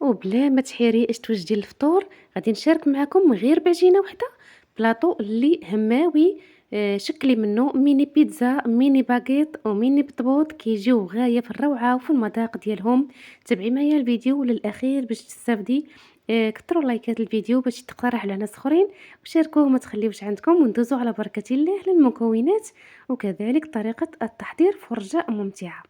وبلا ما تحيري توجدي الفطور، غادي نشارك معاكم غير بعجينة وحدة، بلاطو اللي هماوي. شكلي منه ميني بيتزا، ميني باغيت وميني بطبوط كيجيو غاية في الروعة وفي المذاق ديالهم. تابعي معايا الفيديو للأخير باش تستافدي. كثروا لايكات الفيديو باش تقترح على ناس اخرين، وشاركوه ما تخليوش عندكم، وندوزو على بركة الله للمكونات وكذلك طريقة التحضير فرجة ممتعة.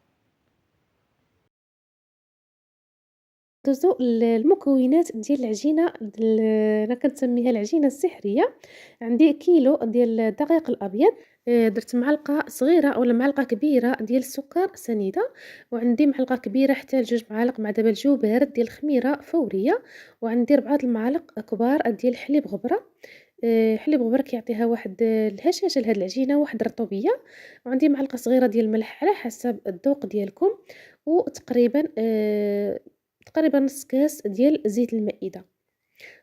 دوزو المكونات ديال العجينة أنا كنسميها العجينة السحرية. عندي كيلو ديال الدقيق الأبيض، درت معلقة صغيرة ولا معلقة كبيرة ديال السكر سنيدة، وعندي معلقة كبيرة حتى لجوج معالق مع دبلجو بارد ديال الخميرة فورية، وعندي 4 المعالق كبار ديال الحليب غبرة. حليب غبرة كيعطيها واحد الهشاشة لهاد العجينة، واحد الرطوبية، وعندي معلقة صغيرة ديال الملح على حسب الذوق ديالكم، وتقريبا تقريبا نص كاس ديال زيت المائدة.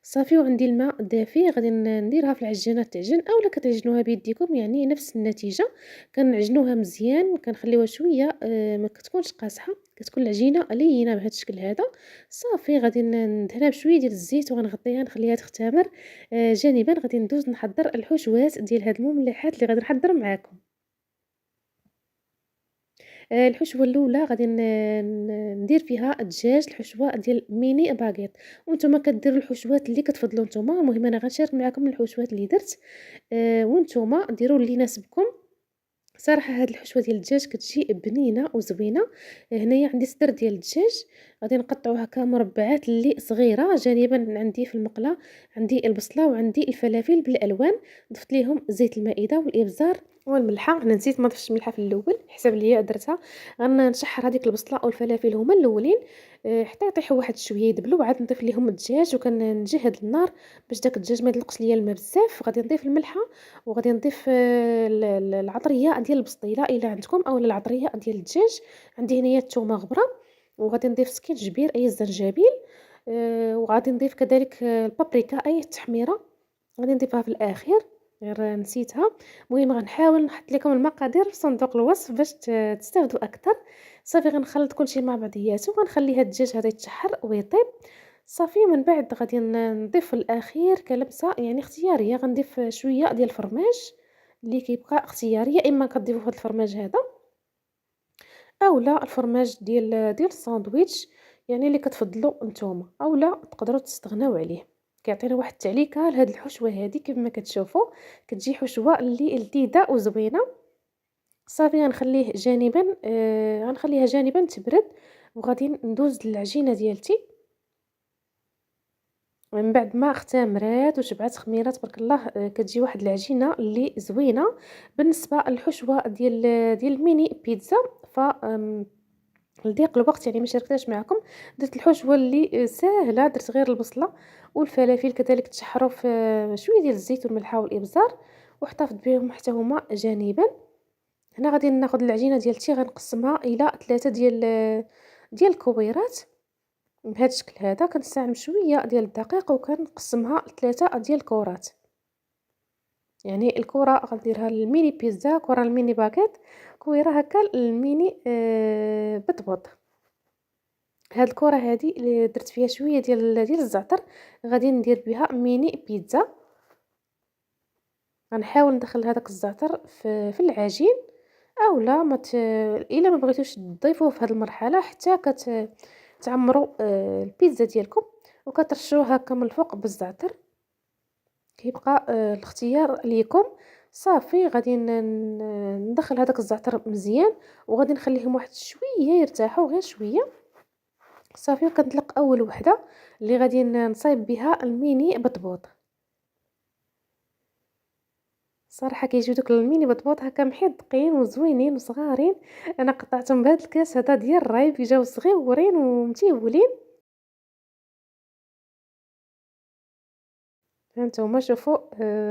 صافي، وعندي الماء دافي غادي نديرها في العجانة تعجن، اولا كتعجنوها بيديكم يعني نفس النتيجة. كنعجنوها مزيان، كنخليوها شويه ما كتكونش قاصحه، كتكون العجينه لينه بهذا الشكل هذا. صافي، غادي ندهنها بشويه ديال الزيت وغنغطيها نخليها تختمر. جانبا غادي ندوز نحضر الحشوات ديال هاد المملحات اللي غادي نحضر معاكم. الحشوة الأولى غادي ندير فيها الدجاج، الحشوة ديال ميني باغيت، وانتم كديروا الحشوات اللي كتفضلوا نتوما. المهم انا غنشارك معكم الحشوات اللي درت، وانتم ديروا اللي يناسبكم. صراحة هاد الحشوة ديال الدجاج كتجي بنينة وزوينة. هنايا عندي صدر ديال الدجاج، غادي نقطعوها كمربعات اللي صغيرة. جانبا عندي في المقلة عندي البصلة وعندي الفلافل بالالوان، ضفت ليهم زيت المائدة والابزار والملحه. انا نسيت ما ضفتش الملحه في الاول، حسب ليا درتها. غنشحر هذيك البصله والفلافل هما الاولين، حتى يطيحوا واحد شويه يدبلوا، وعاد نضيف ليهم الدجاج وكنجهد النار باش داك الدجاج ما يطلقش ليا الماء بزاف. غادي نضيف الملحه، وغادي نضيف العطريه ديال البسطيله الا عندكم، اولا العطريه ديال الدجاج. عندي هنايا الثومه غبره، وغادي نضيف سكينجبير اي الزنجبيل، وغادي نضيف كذلك البابريكا اي التحميره، غادي نضيفها في الاخير، غير نسيتها. المهم غنحاول نحط لكم المقادير في صندوق الوصف باش تستافدوا اكثر. صافي، غنخلط كلشي مع بعضياته وغنخلي هاد الدجاج هذا يتشحر ويطيب. صافي، من بعد غادي نضيف في الاخير كلمسه يعني اختياريه، غنضيف شويه ديال الفرماج اللي كيبقى اختياري، يا اما كتضيفوا هذا الفرماج هذا اولا الفرماج ديال الساندويتش، يعني اللي كتفضلوا نتوما، اولا تقدروا تستغناو عليه. كيعطينا واحد التعليكه لهاد الحشوه هذه. كيف ما كتشوفوا كتجي حشوه اللي لذيذه وزوينه. صافي، غنخليه جانبا، غنخليها جانبا تبرد، وغادي ندوز للعجينه ديالتي. من بعد ما اختمرات وشبعت خميره تبارك الله، كتجي واحد العجينه اللي زوينه. بالنسبه للحشوه ديال الميني بيتزا، ف لضيق الوقت يعني ما شاركتهاش معكم. درت الحشوه اللي ساهله، درت غير البصله والفلافل كذلك تشحروا في شويه ديال الزيت والملح والابزار، واحتفظت بهم حتى هما جانبا. هنا غادي ناخذ العجينه ديالتي، غنقسمها الى 3 ديال الكويرات بهذا الشكل هذا. كنستعمل شويه ديال الدقيق وكنقسمها ل3 ديال الكرات، يعني الكره غنديرها للميني بيتزا، كره الميني باكيت، كويره هكا الميني بطبوط. هاد الكره هادي اللي درت فيها شويه ديال الزعتر، غادي ندير بها ميني بيتزا. غنحاول ندخل هذاك الزعتر في العجين، اولا ما الا ما بغيتوش تضيفوه في هذه المرحله حتى تعمروا البيتزا ديالكم، وكترشوه هكا من الفوق بالزعتر. كيبقى الاختيار ليكم. صافي، غادي ندخل هذاك الزعتر مزيان، وغادي نخليهم واحد شويه يرتاحوا غير شويه. صافي، وكنطلق اول وحده اللي غادي نصايب بها الميني بطبوط. صراحه كيجيو دوك الميني بطبوط هكا محدقين وزوينين وصغارين. انا قطعتهم بهذا الكاس هذا ديال الرايب، جاو صغيورين ومتيولين. هانتوما شوفوا،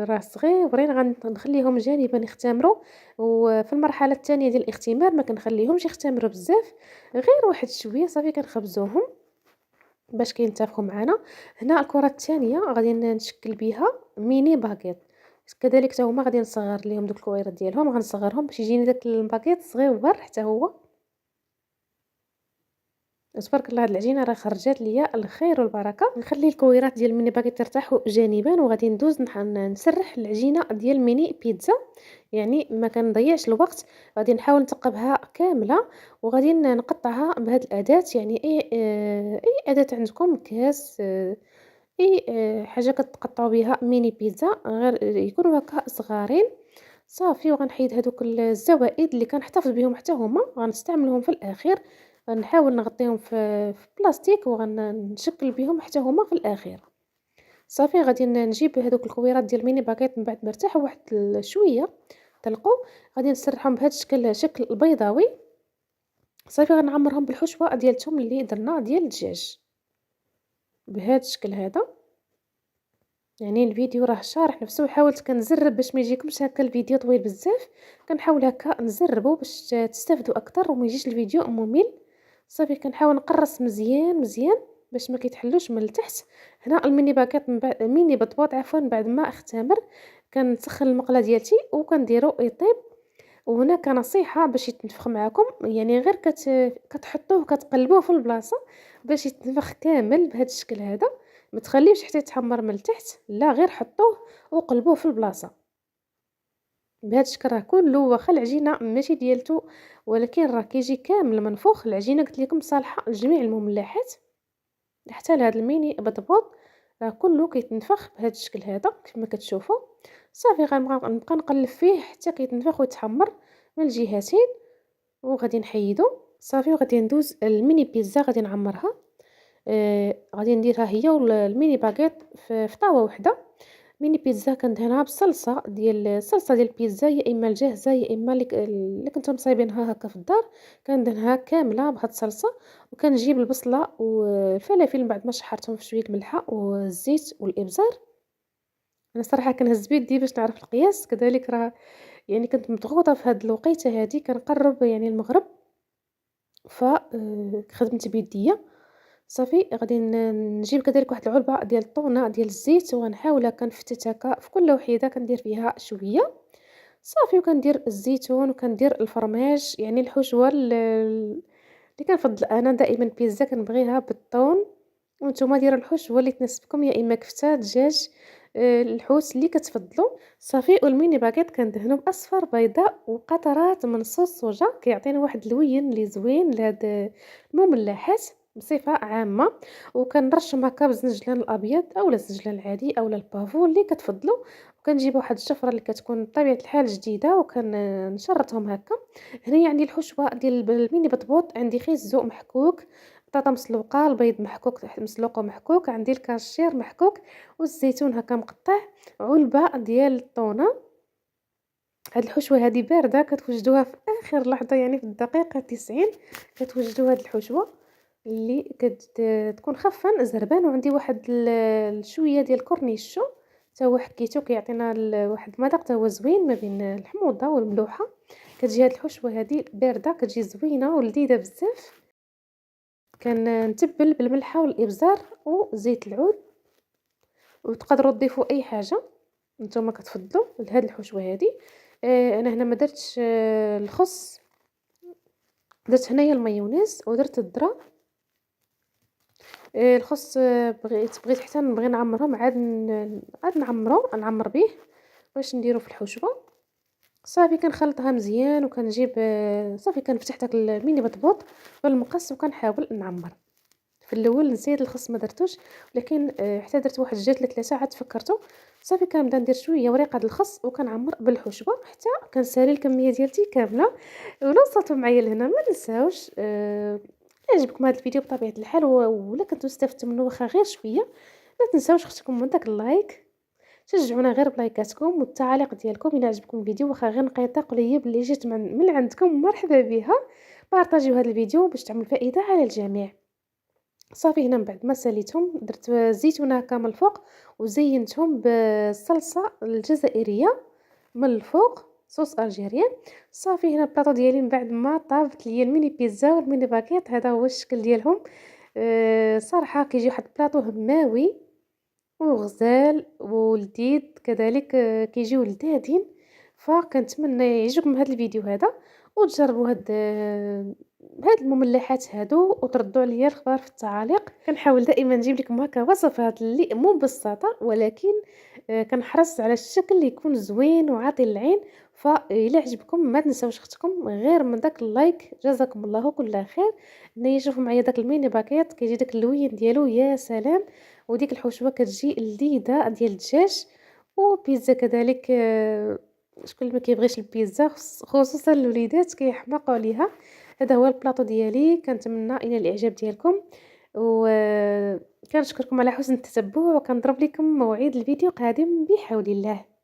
راه صغيورين. غنخليهم جانبا يختمروا، وفي المرحله الثانيه ديال الاختمار ما كنخليهمش يختمروا بزاف، غير واحد شويه. صافي، كنخبزوهم باش كينتفخوا معنا. هنا الكره الثانيه غادي نشكل بها ميني باغيت، كذلك حتى هما غادي نصغر ليهم دوك الكويرات ديالهم، غنصغرهم باش يجيني داك الباغيت صغيور حتى هو. تبارك الله هاد العجينة راه خرجات ليا الخير والبركة. نخلي الكويرات ديال الميني باغيت يرتاحوا جانبا، وغادي ندوز نسرح العجينة ديال الميني بيتزا، يعني ما كنضيعش الوقت. غادي نحاول نثقبها كاملة، وغادي نقطعها بهاد الأداة، يعني أي أداة عندكم، كاس، أي حاجة كتقطعوا بها ميني بيتزا، غير يكونوا هكا صغارين. صافي، وغنحيد هادوك الزوائد اللي كنحتفظ بهم حتى هما، غنستعملهم في الأخير. غنحاول نغطيهم في بلاستيك، وغنشكل بهم حتى هما في الأخير. صافي، غادي نجيب هادوك الكويرات ديال الميني باغيت من بعد ما ارتاحوا واحد شوية طلقوا، غادي نسرحهم بهذا الشكل، شكل بيضاوي. صافي، غنعمرهم بالحشوة ديال الثوم اللي درنا ديال الدجاج بهذا الشكل هذا. يعني الفيديو راه شارح نفسه، حاولت كنزرب باش ما يجيكمش هكا الفيديو طويل بزاف، كنحاول هكا نزربو باش تستافدوا اكثر وما يجيش الفيديو ممل. صافي، كنحاول نقرص مزيان مزيان باش ما كيتحلوش من التحت. هنا الميني باكيت من بعد، ميني بطبوط عفوا، بعد ما اختمر كنسخن المقله ديالتي وكنديرو يطيب. وهنا كنصيحه باش يتنفخ معكم، يعني غير كتحطوه كتقلبوه في البلاصه باش يتنفخ كامل بهذا الشكل هذا. ما تخليوش حتى يتحمر من التحت، لا غير حطوه وقلبوه في البلاصه بهذا الشكل. راه كله واخا العجينه ماشي ديالتو، ولكن راه كيجي كامل منفوخ. العجينه قلت لكم صالحه لجميع المملحات، حتى لهذا الميني بطبوط راه كله كيتنفخ بهذا الشكل هذا كما كتشوفوا. صافي، غنبقى نقلب فيه حتى كيتنفخ ويتحمر من الجهتين، وغادي نحيدو. صافي، وغادي ندوز الميني بيتزا غادي نعمرها. غادي نديرها هي والميني باغيت في طاوه وحده. ميني بيتزا كندهنها بالصلصه ديال البيتزا، يا اما الجاهزه يا اما اللي كنتو مصايبينها هكا في الدار. كندهنها كامله بهاد الصلصه، وكنجيب البصله والفلافل من بعد ما شحرتهم في شويه الملحه والزيت والابزار. انا صراحه كنهز بيدي باش نعرف القياس، كذلك راه يعني كنت مضغوطه في هاد الوقيته هادي، كنقرب يعني المغرب، خدمت بيديا. صافي، غادي نجيب كذلك واحد العلبة ديال الطونة ديال الزيت، وغنحاول هكا نفتت هكا في كل وحيدة كندير فيها شوية. صافي، وكندير الزيتون وكندير الفرماج، يعني الحشوة اللي كنفضل انا دائما البيتزا كنبغيها بالطون. وانتم ديروا الحشوة اللي تناسبكم، يا اما كفتة دجاج، الحوت اللي كتفضلوا. صافي، والميني باغيت كندهنو باصفر بيضاء وقطرات من صوص صوجا، كيعطينا واحد اللوين اللي زوين لهاد المملحات بصفه عامه. وكنرشم هكا بالزنجلان الابيض اولا الزنجلان العادي اولا البافو اللي كتفضلوا. وكنجيب واحد الشفره اللي كتكون بطبيعه الحال جديده، وكنشرطهم هكا. هنايا عندي الحشوه ديال الميني بطبوط، عندي خيزو محكوك، بطاطا مسلوقه، البيض محكوك مسلوق ومحكوك، عندي الكاشير محكوك، والزيتون هكا مقطع، علبه ديال الطونه. هاد الحشوه هذه بارده، كتوجدوها في اخر لحظه، يعني في الدقيقه 90 كتوجدوا هاد الحشوه اللي كتكون خفا زربان. وعندي واحد شويه ديال الكورنيشو حتى هو حكيتو، كيعطينا واحد المذاق حتى هو زوين ما بين الحموضه والملوحه. كتجي هاد الحشوه هذه بارده، كتجي زوينه ولذيذه بزاف. كنتبل بالملحه والابزار وزيت العود، وتقدروا تضيفوا اي حاجه نتوما كتفضلوا لهاد الحشوه هذه. انا هنا ما درتش الخس، درت هنايا المايونيز ودرت الذره. الخس بغيت حتى نبغي نعمرهم، عاد نعمر به باش نديرو في الحشوه. صافي، كنخلطها مزيان وكنجيب صافي كنفتح داك الميني بطبوط بالمقص وكنحاول نعمر. في الاول نسيت الخس ما درتوش، ولكن حتى درت واحد جوج ل 3 عاد تفكرته. صافي، كنبدا ندير شويه وريقه الخس وكنعمر بالحشوه حتى كنسالي الكميه ديالتي كامله. ولا وصلتوا معايا لهنا ما نساوش عجبكم هذا الفيديو بطبيعه الحال ولا كنتو استفدتوا منه واخا غير شويه، ما تنساوش اختكم من داك اللايك. شجعونا غير بلايكاتكم والتعاليق ديالكم الى عجبكم الفيديو، واخا غير نقيطه قليل باللي جات من عندكم مرحبا بها. بارطاجيو هذا الفيديو باش تعمل فائده على الجميع. صافي، هنا من بعد ما ساليتهم درت زيتونه هكا من الفوق، وزينتهم بالصلصه الجزائريه من الفوق، صوص الجيريان. صافي، هنا البلاطو ديالي من بعد ما طابت ليا الميني بيتزا والميني باكيت، هذا هو الشكل ديالهم. صراحه كيجي واحد البلاطو هماوي وغزال ولذيذ كذلك، كيجيو لذاذين. فكنتمنى يعجبكم هذا الفيديو هذا، وتجربوا هاد بهاد المملحات هادو وتردوا عليا الخبار في التعاليق. كنحاول دائما نجيب لكم هكا وصفات اللي مبسطه، ولكن كنحرص على الشكل اللي يكون زوين وعاطي للعين. فإلا عجبكم ما تنساوش اختكم غير من داك اللايك، جزاكم الله كل خير. نيا شوفوا معايا داك الميني باكيت كيجي داك اللوين ديالو يا سلام، وديك الحشوه كتجي لذيذه ديال الدجاج، وبيتزا كذلك. شكون اللي ما كيبغيش البيتزا، خصوصا الوليدات كيحماقوا عليها. هذا هو البلاطو ديالي، كنتمنى الى الاعجاب ديالكم، وكنشكركم على حسن التتبع، وكنضرب لكم موعد الفيديو قادم بحول الله.